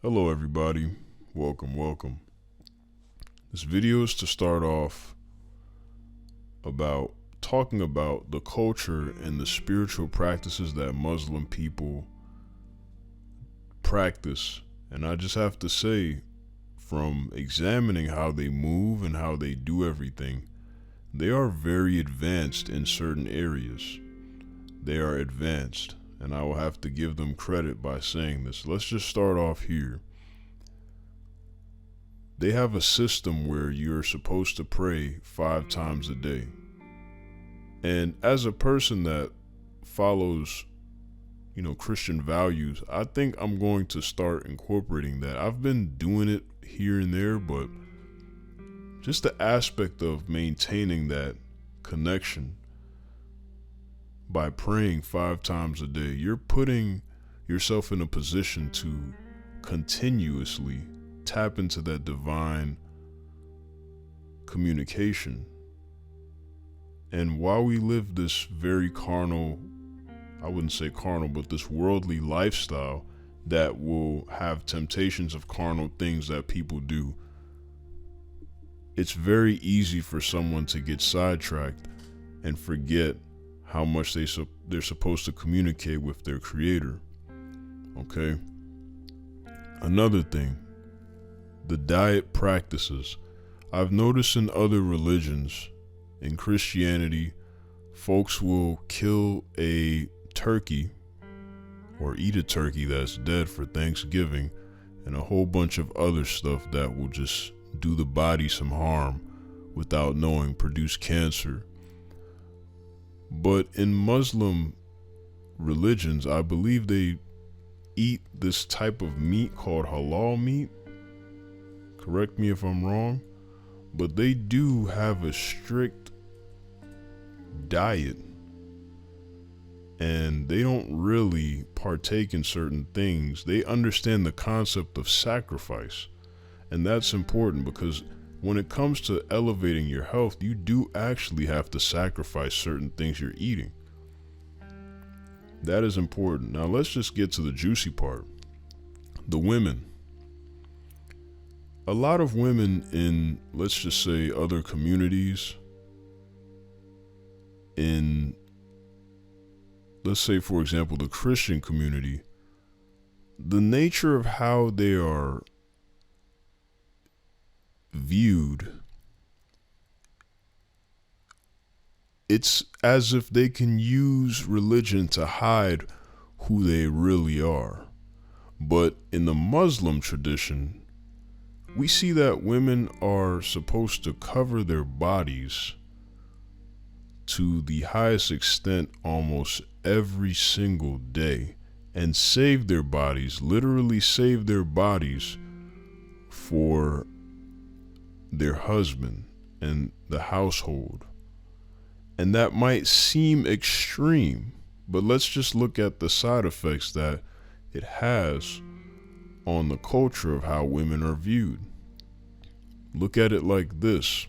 Hello everybody, welcome. This video is to start off about talking about the culture and the spiritual practices that Muslim people practice. And I just have to say, from examining how they move and how they do everything, they are very advanced in certain areas. They are advanced, and I will have to give them credit by saying this. Let's just start off here. They have a system where you're supposed to pray 5 times a day. And as a person that follows, Christian values, I think I'm going to start incorporating that. I've been doing it here and there, but just the aspect of maintaining that connection by praying 5 times a day, you're putting yourself in a position to continuously tap into that divine communication. And while we live this very carnal, I wouldn't say carnal, but this worldly lifestyle that will have temptations of carnal things that people do, it's very easy for someone to get sidetracked and forget how much they're supposed to communicate with their creator. Okay? Another thing, the diet practices. I've noticed in other religions, in Christianity, folks will kill a turkey or eat a turkey that's dead for Thanksgiving and a whole bunch of other stuff that will just do the body some harm without knowing, produce cancer. But in Muslim religions, I believe they eat this type of meat called halal meat. Correct me if I'm wrong, but they do have a strict diet and they don't really partake in certain things. They understand the concept of sacrifice, and that's important because when it comes to elevating your health, you do actually have to sacrifice certain things you're eating. That is important. Now let's just get to the juicy part. The women. A lot of women in, let's just say, other communities, in, let's say, for example, the Christian community, the nature of how they are viewed, it's as if they can use religion to hide who they really are. But in the Muslim tradition, we see that women are supposed to cover their bodies to the highest extent almost every single day and save their bodies, literally save their bodies for their husband and the household. And that might seem extreme, but let's just look at the side effects that it has on the culture of how women are viewed. Look at it like this.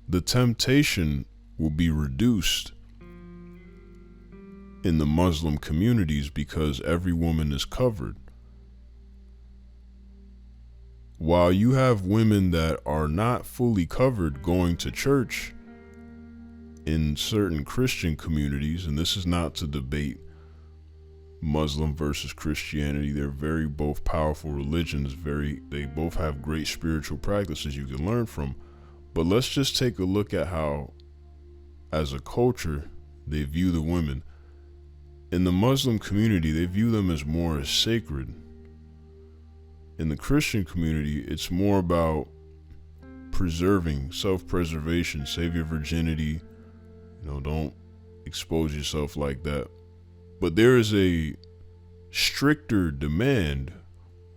The temptation will be reduced in the Muslim communities because every woman is covered. While you have women that are not fully covered going to church in certain Christian communities, and this is not to debate Muslim versus Christianity. They're very both powerful religions. They both have great spiritual practices you can learn from. But let's just take a look at how, as a culture, they view the women. In the Muslim community, they view them as more as sacred. In the Christian community, it's more about preserving, self-preservation, save your virginity, don't expose yourself like that. But there is a stricter demand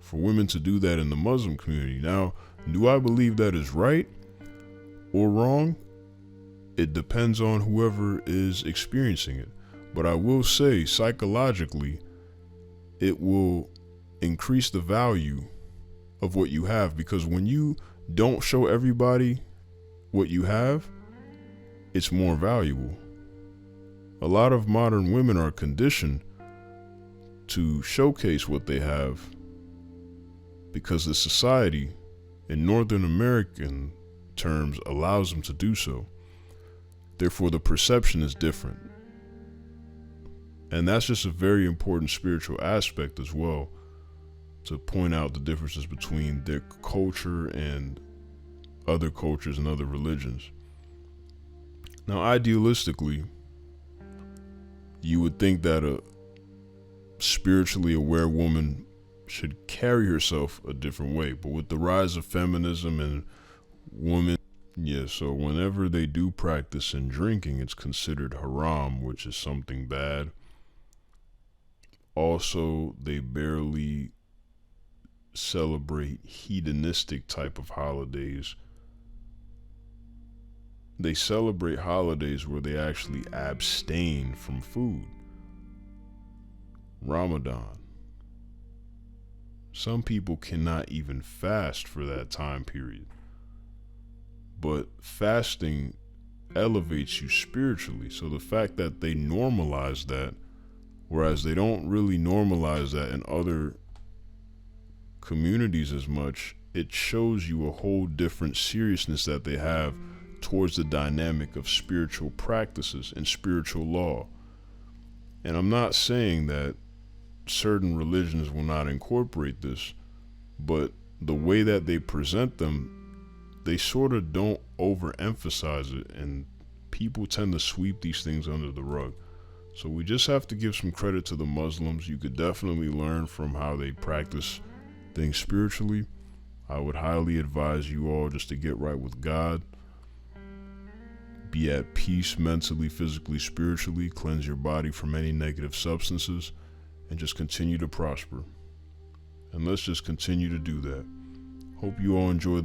for women to do that in the Muslim community. Now, do I believe that is right or wrong? It depends on whoever is experiencing it. But I will say, psychologically, it will increase the value of what you have, because when you don't show everybody what you have, it's more valuable. A lot of modern women are conditioned to showcase what they have, because the society, in Northern American terms, allows them to do so. Therefore, the perception is different. And that's just a very important spiritual aspect as well, to point out the differences between their culture and other cultures and other religions. Now, idealistically, you would think that a spiritually aware woman should carry herself a different way. But with the rise of feminism and women, so whenever they do practice in drinking, it's considered haram, which is something bad. Also, they barely celebrate hedonistic type of holidays. They celebrate holidays where they actually abstain from food. Ramadan. Some people cannot even fast for that time period. But fasting elevates you spiritually. So the fact that they normalize that, whereas they don't really normalize that in other communities as much, it shows you a whole different seriousness that they have towards the dynamic of spiritual practices and spiritual law. And I'm not saying that certain religions will not incorporate this, but the way that they present them, they sort of don't overemphasize it, and people tend to sweep these things under the rug. So we just have to give some credit to the Muslims. You could definitely learn from how they practice things spiritually. I would highly advise you all just to get right with God. Be at peace mentally, physically, spiritually. Cleanse your body from any negative substances, and just continue to prosper. And let's just continue to do that. Hope you all enjoy